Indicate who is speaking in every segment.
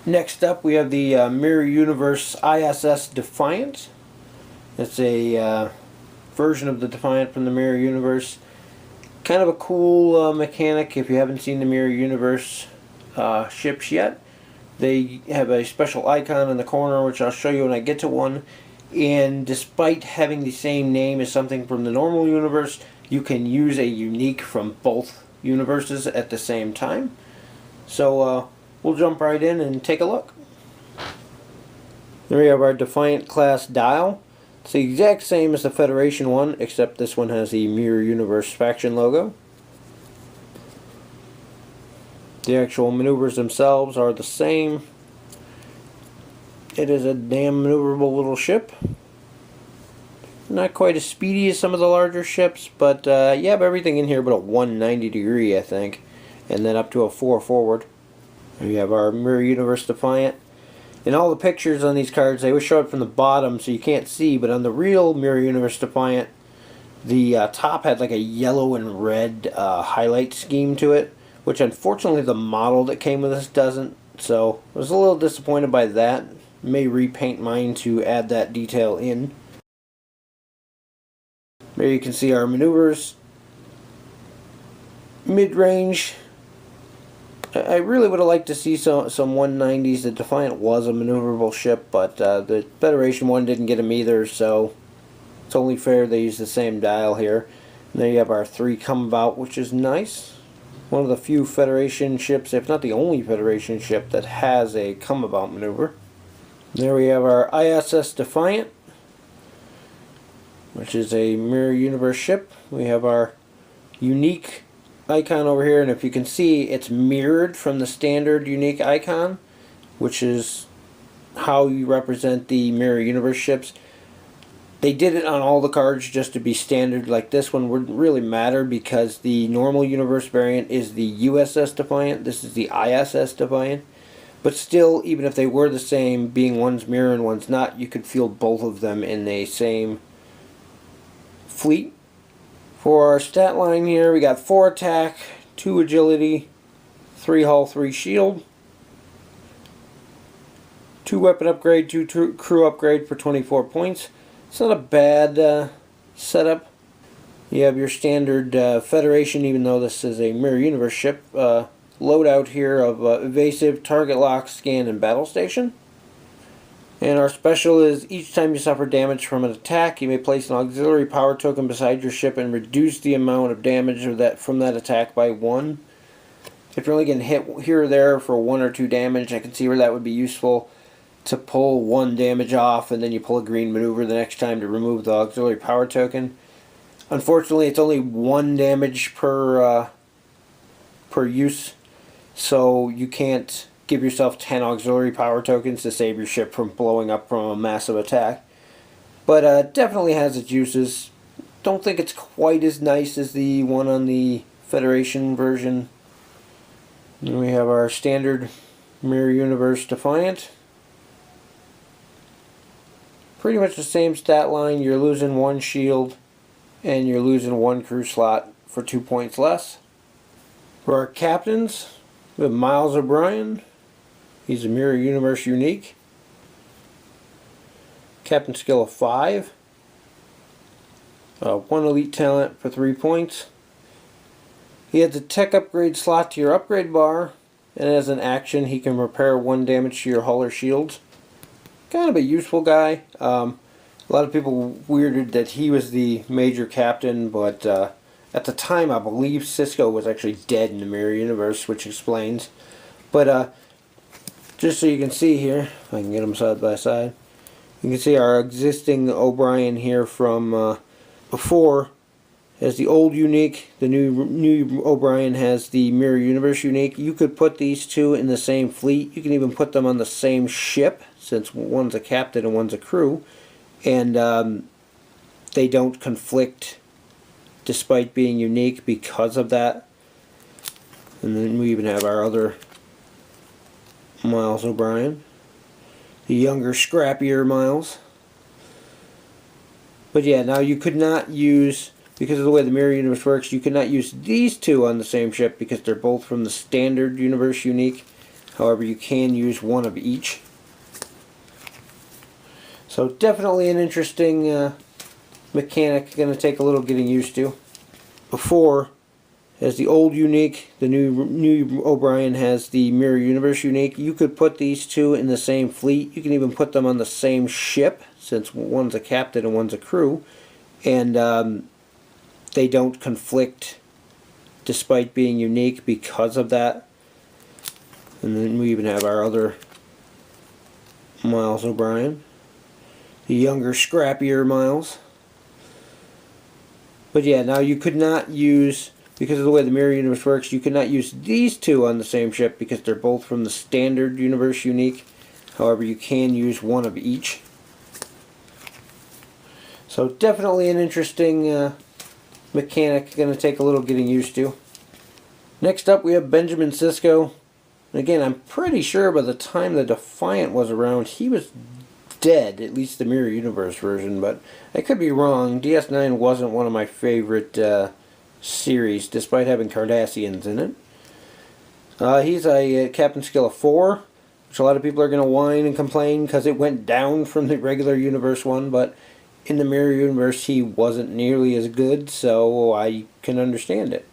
Speaker 1: Next up, we have the Mirror Universe ISS Defiant. It's a version of the Defiant from the Mirror Universe. Kind of a cool mechanic if you haven't seen the Mirror Universe ships yet. They have a special icon in the corner, which I'll show you when I get to one. And despite having the same name as something from the normal universe, you can use a unique from both universes at the same time. So we'll jump right in and take a look. There we have our Defiant class dial. It's the exact same as the Federation one, except this one has the Mirror Universe faction logo. The actual maneuvers themselves are the same. It is a damn maneuverable little ship. Not quite as speedy as some of the larger ships, but you have everything in here but a 190 degree, I think, and then up to a 4 forward. There you have our Mirror Universe Defiant. In all the pictures on these cards, they always show it from the bottom so you can't see, but on the real Mirror Universe Defiant, the top had like a yellow and red highlight scheme to it, which unfortunately the model that came with this doesn't, so I was a little disappointed by that. May repaint mine to add that detail in. There you can see our maneuvers. Mid-range. I really would have liked to see some 190s. The Defiant was a maneuverable ship, but the Federation one didn't get them either, so it's only fair they use the same dial here. And there you have our 3 come about, which is nice. One of the few Federation ships, if not the only Federation ship, that has a come about maneuver. There we have our I.S.S. Defiant, which is a Mirror Universe ship. We have our unique icon over here, and if you can see, it's mirrored from the standard unique icon, which is how you represent the Mirror Universe ships. They did it on all the cards just to be standard. Like this one wouldn't really matter because the normal universe variant is the U.S.S. Defiant. This is the I.S.S. Defiant. But still, even if they were the same, being one's mirror and one's not, you could field both of them in the same fleet. For our stat line here, we got 4 attack, 2 agility, 3 hull, 3 shield, 2 weapon upgrade, 2 crew upgrade for 24 points. It's not a bad setup. You have your standard Federation, even though this is a Mirror Universe ship, loadout here of evasive, target lock, scan, and battle station. And our special is each time you suffer damage from an attack, you may place an auxiliary power token beside your ship and reduce the amount of damage from that attack by 1. If you're only getting hit here or there for 1 or 2 damage, I can see where that would be useful to pull 1 damage off, and then you pull a green maneuver the next time to remove the auxiliary power token. Unfortunately, it's only 1 damage per use, so you can't give yourself 10 auxiliary power tokens to save your ship from blowing up from a massive attack. But definitely has its uses. Don't think it's quite as nice as the one on the Federation version. Then we have our standard Mirror Universe Defiant. Pretty much the same stat line. You're losing 1 shield and you're losing 1 crew slot for 2 points less. For our captains, we have Miles O'Brien. He's a Mirror Universe unique. Captain skill of 5. 1 elite talent for 3 points. He has a tech upgrade slot to your upgrade bar, and as an action he can repair 1 damage to your hull or shields. Kind of a useful guy. A lot of people weirded that he was the major captain, but at the time I believe Cisco was actually dead in the Mirror Universe, which explains. But just so you can see here, if I can get them side by side, you can see our existing O'Brien here from before has the old unique. The new O'Brien has the Mirror Universe unique. You could put these two in the same fleet. You can even put them on the same ship, since one's a captain and one's a crew, and they don't conflict despite being unique because of that. And then we even have our other Miles O'Brien, the younger, scrappier Miles. But yeah, now you could not use, because of the way the Mirror Universe works, you could not use these two on the same ship because they're both from the standard Universe unique. However, you can use one of each. So definitely an interesting mechanic, going to take a little getting used to. Before, as the old unique, the new O'Brien has the Mirror Universe unique. You could put these two in the same fleet. You can even put them on the same ship, since one's a captain and one's a crew, and they don't conflict despite being unique because of that. And then we even have our other Miles O'Brien, the younger, scrappier Miles. But yeah, now you could not use, because of the way the Mirror Universe works, you could not use these two on the same ship because they're both from the standard universe unique. However, you can use one of each. So definitely an interesting mechanic, going to take a little getting used to. Next up we have Benjamin Sisko. Again, I'm pretty sure by the time the Defiant was around, he was dead, at least the Mirror Universe version, but I could be wrong. DS9 wasn't one of my favorite series, despite having Cardassians in it. He's a captain skill of 4, which a lot of people are going to whine and complain because it went down from the regular universe one, but in the Mirror Universe he wasn't nearly as good, so I can understand it.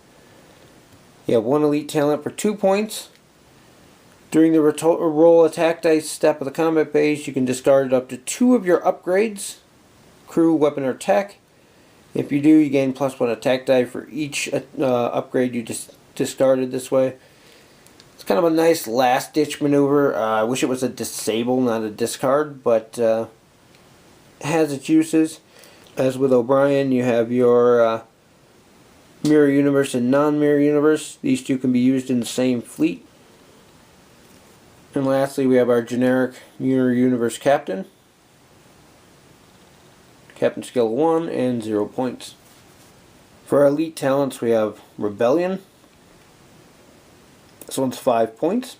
Speaker 1: You have 1 elite talent for 2 points. During the roll attack dice step of the combat phase, you can discard up to 2 of your upgrades, crew, weapon, or tech. If you do, you gain +1 attack die for each upgrade you discarded this way. It's kind of a nice last-ditch maneuver. I wish it was a disable, not a discard, but it has its uses. As with O'Brien, you have your Mirror Universe and non-Mirror Universe. These two can be used in the same fleet. And lastly, we have our generic Mirror Universe Captain. Captain skill 1 and 0 points. For our elite talents, we have Rebellion. This one's 5 points.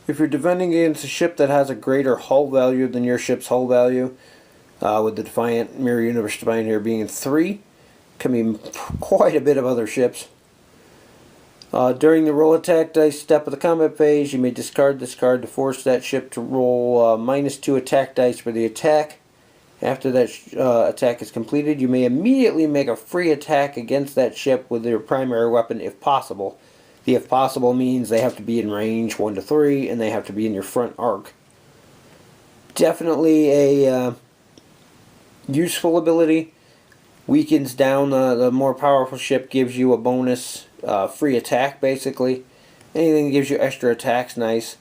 Speaker 1: If you're defending against a ship that has a greater hull value than your ship's hull value, with the Defiant, Mirror Universe Defiant here being 3, can be quite a bit of other ships. During the roll attack dice step of the combat phase, you may discard this card to force that ship to roll -2 attack dice for the attack. After that attack is completed, you may immediately make a free attack against that ship with your primary weapon if possible. The if possible means they have to be in range 1 to 3 and they have to be in your front arc. Definitely a useful ability. Weakens down the more powerful ship, gives you a bonus free attack basically. Anything that gives you extra attacks, nice.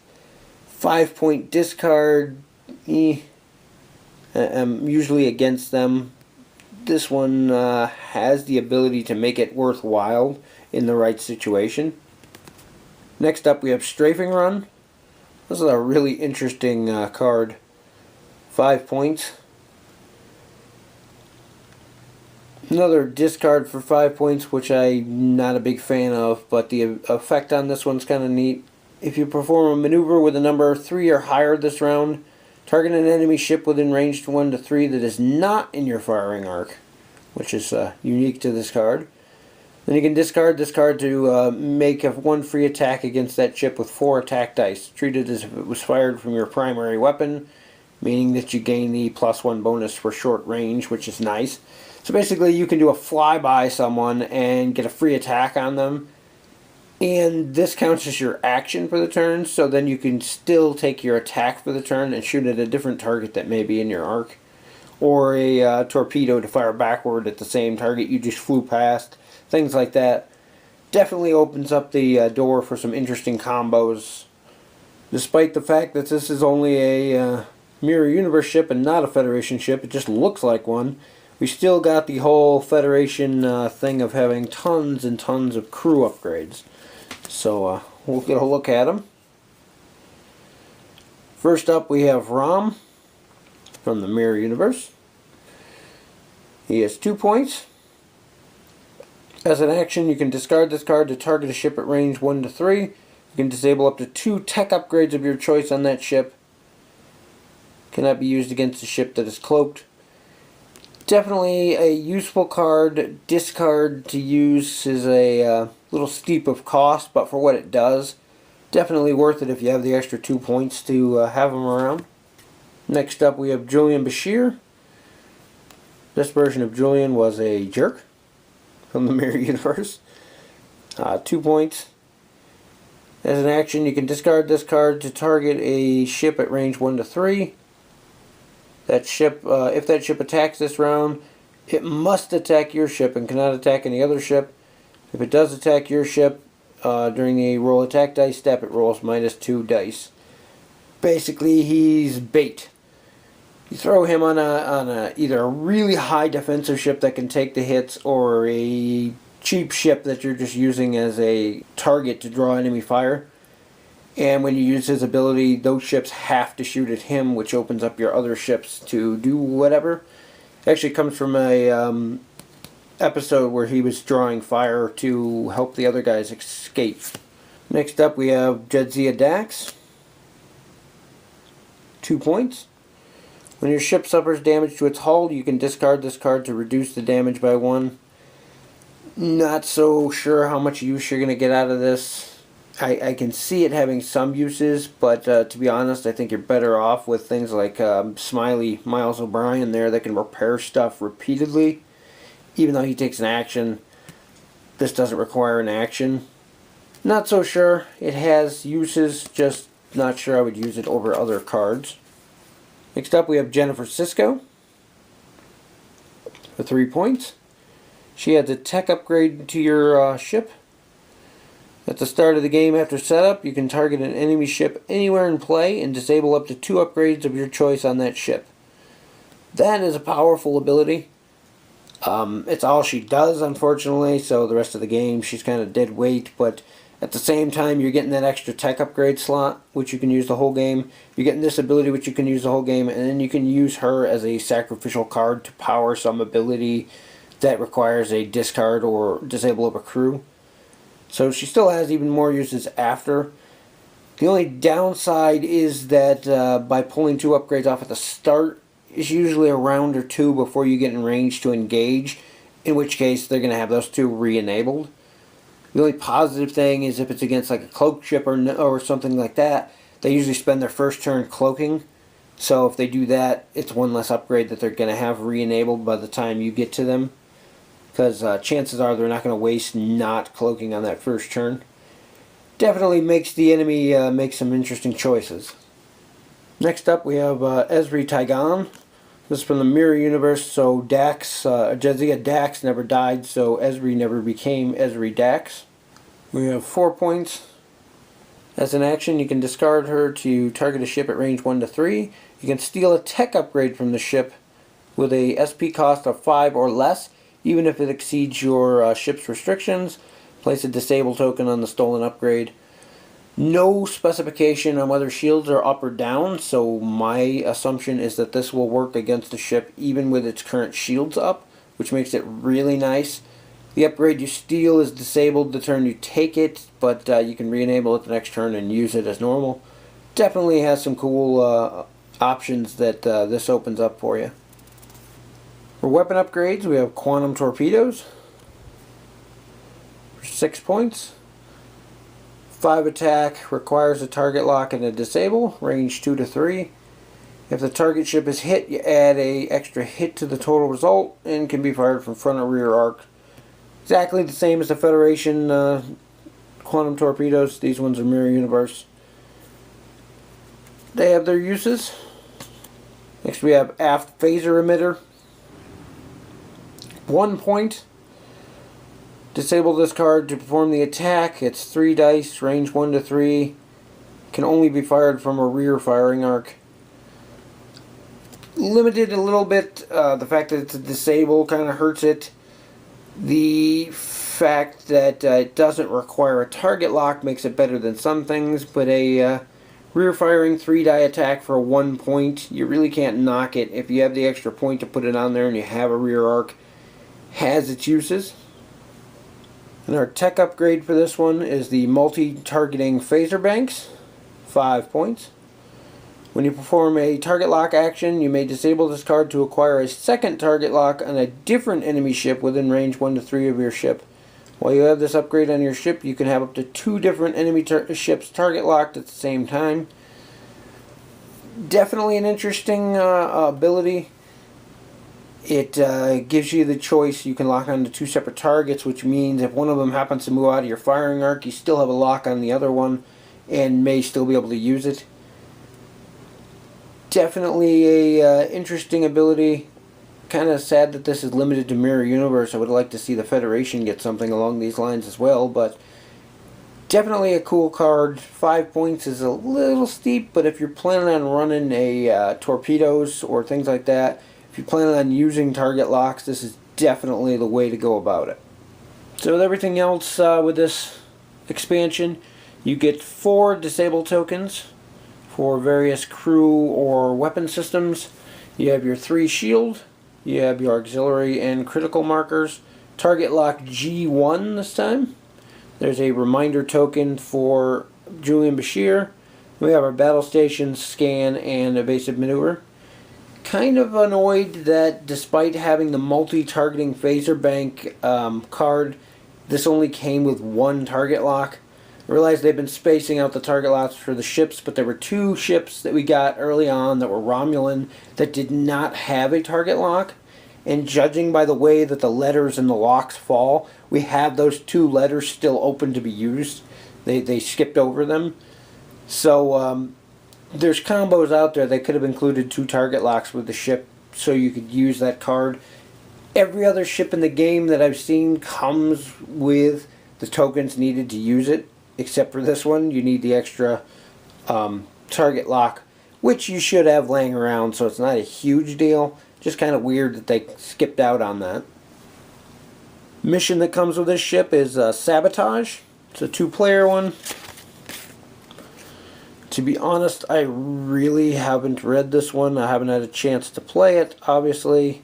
Speaker 1: 5-point discard, I'm usually against them. This one has the ability to make it worthwhile in the right situation. Next up we have Strafing Run. This is a really interesting card. 5 points. Another discard for 5 points, which I'm not a big fan of, but the effect on this one's kind of neat. If you perform a maneuver with a number 3 or higher this round, target an enemy ship within range 1 to 3 that is not in your firing arc, which is unique to this card. Then you can discard this card to make a 1 free attack against that ship with 4 attack dice, treated as if it was fired from your primary weapon, meaning that you gain the +1 bonus for short range, which is nice. So basically you can do a flyby someone and get a free attack on them, and this counts as your action for the turn, so then you can still take your attack for the turn and shoot at a different target that may be in your arc, or a torpedo to fire backward at the same target you just flew past, things like that. Definitely opens up the door for some interesting combos. Despite the fact that this is only a Mirror Universe ship and not a Federation ship, it just looks like one. We still got the whole Federation thing of having tons and tons of crew upgrades. So we'll get a look at them. First up we have Rom from the Mirror Universe. He has 2 points. As an action, you can discard this card to target a ship at range 1 to 3. You can disable up to 2 tech upgrades of your choice on that ship. Cannot be used against a ship that is cloaked. Definitely a useful card. Discard to use is a little steep of cost, but for what it does, Definitely worth it if you have the extra 2 points to have them around. Next up we have Julian Bashir. This version of Julian was a jerk from the Mirror Universe. 2 points. As an action, you can discard this card to target a ship at range 1 to 3. That ship, if that ship attacks this round, it must attack your ship and cannot attack any other ship. If it does attack your ship during the roll attack dice step, it rolls -2 dice. Basically, he's bait. You throw him on either a really high defensive ship that can take the hits, or a cheap ship that you're just using as a target to draw enemy fire. And when you use his ability, those ships have to shoot at him, which opens up your other ships to do whatever. It actually comes from a episode where he was drawing fire to help the other guys escape. Next up we have Jadzia Dax. 2 points. When your ship suffers damage to its hull, you can discard this card to reduce the damage by 1. Not so sure how much use you're going to get out of this. I can see it having some uses, but to be honest, I think you're better off with things like Smiley Miles O'Brien there that can repair stuff repeatedly. Even though he takes an action, this doesn't require an action. Not so sure. It has uses, just not sure I would use it over other cards. Next up we have Jennifer Sisko for 3 points. She adds a tech upgrade to your ship. At the start of the game after setup, you can target an enemy ship anywhere in play and disable up to 2 upgrades of your choice on that ship. That is a powerful ability. It's all she does, unfortunately, so the rest of the game she's kind of dead weight, but at the same time you're getting that extra tech upgrade slot, which you can use the whole game. You're getting this ability, which you can use the whole game, and then you can use her as a sacrificial card to power some ability that requires a discard or disable of a crew. So she still has even more uses after. The only downside is that by pulling 2 upgrades off at the start, it's usually a round or 2 before you get in range to engage, in which case they're going to have those 2 re-enabled. The only positive thing is if it's against like a cloak ship or something like that, they usually spend their first turn cloaking. So if they do that, it's 1 less upgrade that they're going to have re-enabled by the time you get to them. Because chances are they're not going to waste not cloaking on that first turn. Definitely makes the enemy make some interesting choices. Next up we have Ezri Tygon. This is from the Mirror Universe, so Jadzia Dax never died, so Ezri never became Ezri Dax. We have 4 points. As an action, you can discard her to target a ship at range 1 to 3. You can steal a tech upgrade from the ship with a SP cost of 5 or less, even if it exceeds your ship's restrictions. Place a disable token on the stolen upgrade. No specification on whether shields are up or down, so my assumption is that this will work against the ship even with its current shields up, which makes it really nice. The upgrade you steal is disabled the turn you take it, but you can re-enable it the next turn and use it as normal. Definitely has some cool options that this opens up for you. For weapon upgrades, we have quantum torpedoes for 6 points. 5 attack, requires a target lock and a disable, range 2 to 3. If the target ship is hit, you add a extra hit to the total result and can be fired from front or rear arc. Exactly the same as the Federation quantum torpedoes. These ones are Mirror Universe. They have their uses. Next we have aft phaser emitter. 1 point. Disable this card to perform the attack. It's 3 dice, range 1 to 3. Can only be fired from a rear firing arc. Limited a little bit. The fact that it's a disable kind of hurts it. The fact that it doesn't require a target lock makes it better than some things, but a rear firing 3-die attack for 1 point, you really can't knock it. If you have the extra point to put it on there and you have a rear arc, has its uses. And our tech upgrade for this one is the multi-targeting phaser banks, 5 points. When you perform a target lock action, you may disable this card to acquire a second target lock on a different enemy ship within range 1 to 3 of your ship. While you have this upgrade on your ship, you can have up to 2 different enemy ships target locked at the same time. Definitely an interesting ability. It gives you the choice. You can lock onto 2 separate targets, which means if one of them happens to move out of your firing arc, you still have a lock on the other one and may still be able to use it. Definitely a interesting ability. Kind of sad that this is limited to Mirror Universe. I would like to see the Federation get something along these lines as well, but definitely a cool card. 5 points is a little steep, but if you're planning on running a torpedoes or things like that, if you're planning on using target locks, this is definitely the way to go about it. So with everything else with this expansion, you get 4 disable tokens for various crew or weapon systems. You have your 3 shield, you have your auxiliary and critical markers, target lock G1 this time. There's a reminder token for Julian Bashir. We have our battle station, scan, and evasive maneuver. Kind of annoyed that despite having the multi-targeting phaser bank card, this only came with 1 target lock. I realized they've been spacing out the target locks for the ships, but there were 2 ships that we got early on that were Romulan that did not have a target lock. And judging by the way that the letters in the locks fall, we have those 2 letters still open to be used. They skipped over them. So there's combos out there that could have included 2 target locks with the ship so you could use that card. Every other ship in the game that I've seen comes with the tokens needed to use it, except for this one. You need the extra target lock, which you should have laying around, so it's not a huge deal. Just kind of weird that they skipped out on that. Mission that comes with this ship is Sabotage. It's a 2-player one. To be honest, I really haven't read this one. I haven't had a chance to play it, obviously,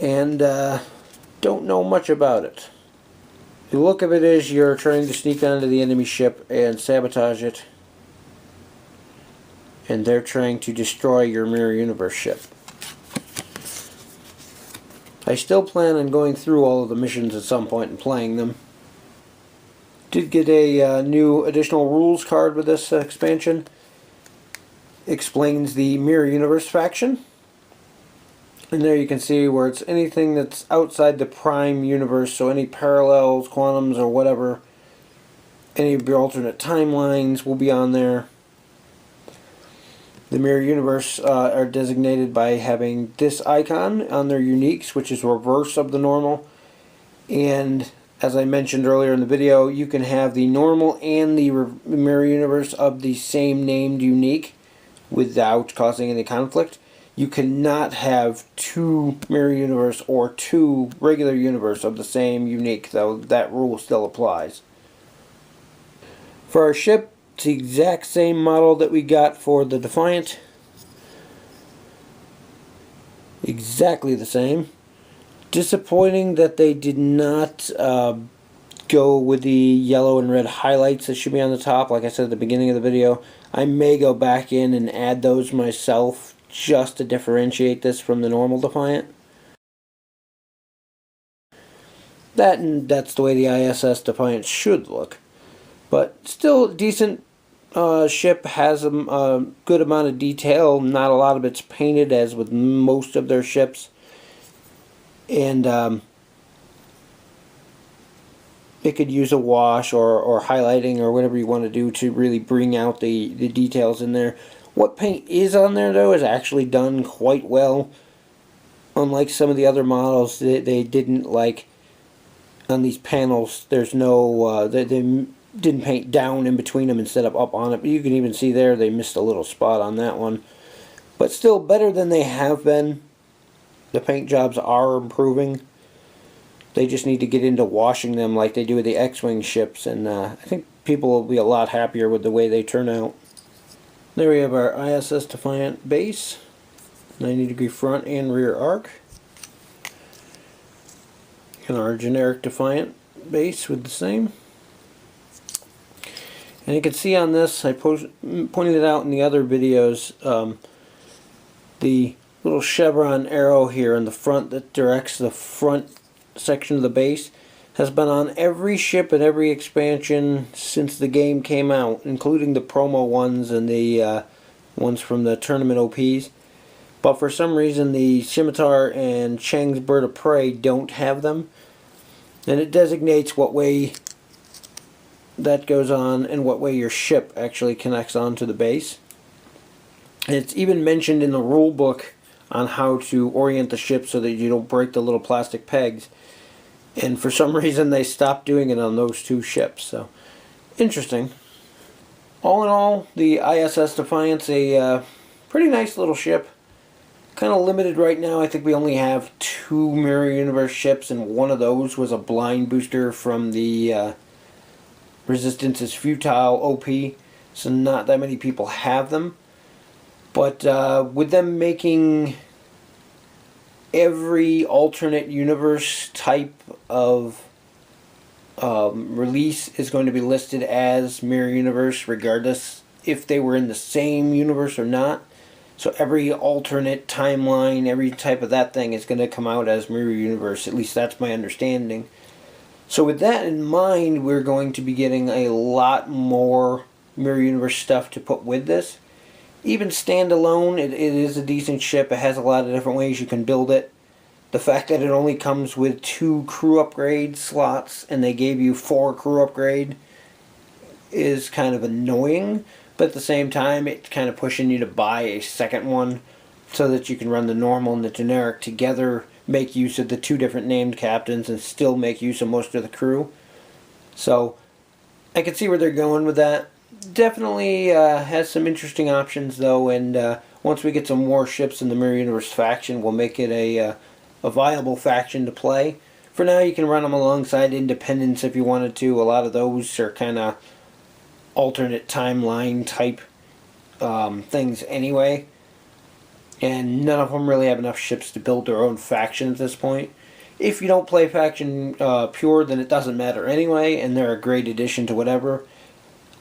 Speaker 1: and don't know much about it. The look of it is you're trying to sneak onto the enemy ship and sabotage it, and they're trying to destroy your Mirror Universe ship. I still plan on going through all of the missions at some point and playing them. Did get a new additional rules card with this expansion. Explains the Mirror Universe faction. And there you can see where it's anything that's outside the Prime Universe, so any parallels, quantums, or whatever, any of your alternate timelines will be on there. The Mirror Universe are designated by having this icon on their uniques, which is reverse of the normal. And as I mentioned earlier in the video, you can have the normal and the Mirror Universe of the same named unique without causing any conflict. You cannot have 2 Mirror Universe or 2 regular universe of the same unique, though that rule still applies. For our ship, it's the exact same model that we got for the Defiant. Exactly the same. Disappointing that they did not go with the yellow and red highlights that should be on the top. Like I said at the beginning of the video, I may go back in and add those myself just to differentiate this from the normal Defiant. That's the way the ISS Defiant should look. But still decent ship, has a good amount of detail. Not a lot of it's painted as with most of their ships. And it could use a wash or highlighting or whatever you want to do to really bring out the details in there. What paint is on there though is actually done quite well. Unlike some of the other models, they didn't, like on these panels, there's no they didn't paint down in between them instead of up on it. But you can even see there they missed a little spot on that one. But still better than they have been. The paint jobs are improving. They just need to get into washing them like they do with the X-Wing ships, and I think people will be a lot happier with the way they turn out. There we have our ISS Defiant base, 90-degree front and rear arc, and our generic Defiant base with the same. And you can see on this, I pointed it out in the other videos, the little chevron arrow here in the front that directs the front section of the base. has been on every ship and every expansion since the game came out, including the promo ones and the ones from the tournament OPs. But for some reason, the Scimitar and Chang's Bird of Prey don't have them. And it designates what way that goes on and what way your ship actually connects onto the base. And it's even mentioned in the rule book on how to orient the ship so that you don't break the little plastic pegs. And for some reason they stopped doing it on those two ships. So, interesting. All in all, the ISS Defiant's a pretty nice little ship. Kind of limited right now. I think we only have 2 Mirror Universe ships, and one of those was a blind booster from the Resistance is Futile OP. So not that many people have them. But with them making every alternate universe type of release is going to be listed as Mirror Universe, regardless if they were in the same universe or not. So every alternate timeline, every type of that thing is going to come out as Mirror Universe. At least that's my understanding. So with that in mind, we're going to be getting a lot more Mirror Universe stuff to put with this. Even standalone, it is a decent ship. It has a lot of different ways you can build it. The fact that it only comes with 2 crew upgrade slots and they gave you 4 crew upgrade is kind of annoying. But at the same time, it's kind of pushing you to buy a second one so that you can run the normal and the generic together, make use of the 2 different named captains, and still make use of most of the crew. So I can see where they're going with that. Definitely has some interesting options though, and once we get some warships in the Mirror Universe faction, we'll make it a viable faction to play. For now, you can run them alongside Independence if you wanted to. A lot of those are kind of alternate timeline type things anyway, and none of them really have enough ships to build their own faction at this point. If you don't play faction pure, then it doesn't matter anyway, and they're a great addition to whatever.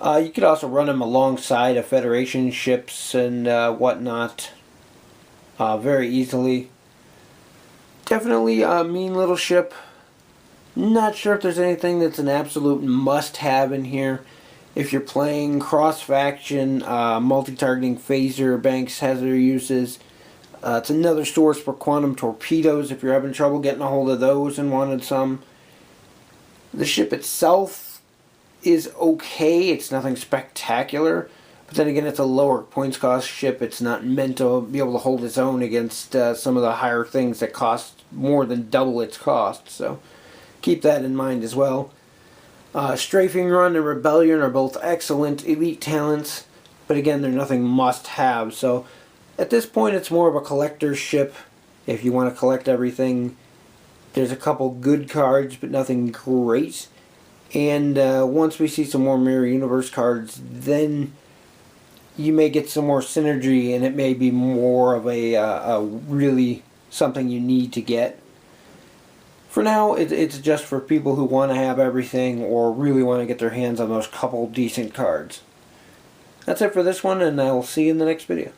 Speaker 1: You could also run them alongside of Federation ships and whatnot very easily. Definitely a mean little ship. Not sure if there's anything that's an absolute must-have in here. If you're playing cross-faction, multi-targeting phaser banks has their uses. It's another source for quantum torpedoes if you're having trouble getting a hold of those and wanted some. The ship itself is okay. It's nothing spectacular. But then again, it's a lower points cost ship. It's not meant to be able to hold its own against some of the higher things that cost more than double its cost. So keep that in mind as well. Strafing Run and Rebellion are both excellent elite talents, but again, they're nothing must-have. So at this point, it's more of a collector's ship. If you want to collect everything, there's a couple good cards, but nothing great. And once we see some more Mirror Universe cards, then you may get some more synergy, and it may be more of a really something you need to get. For now, it's just for people who want to have everything or really want to get their hands on those couple decent cards. That's it for this one, and I will see you in the next video.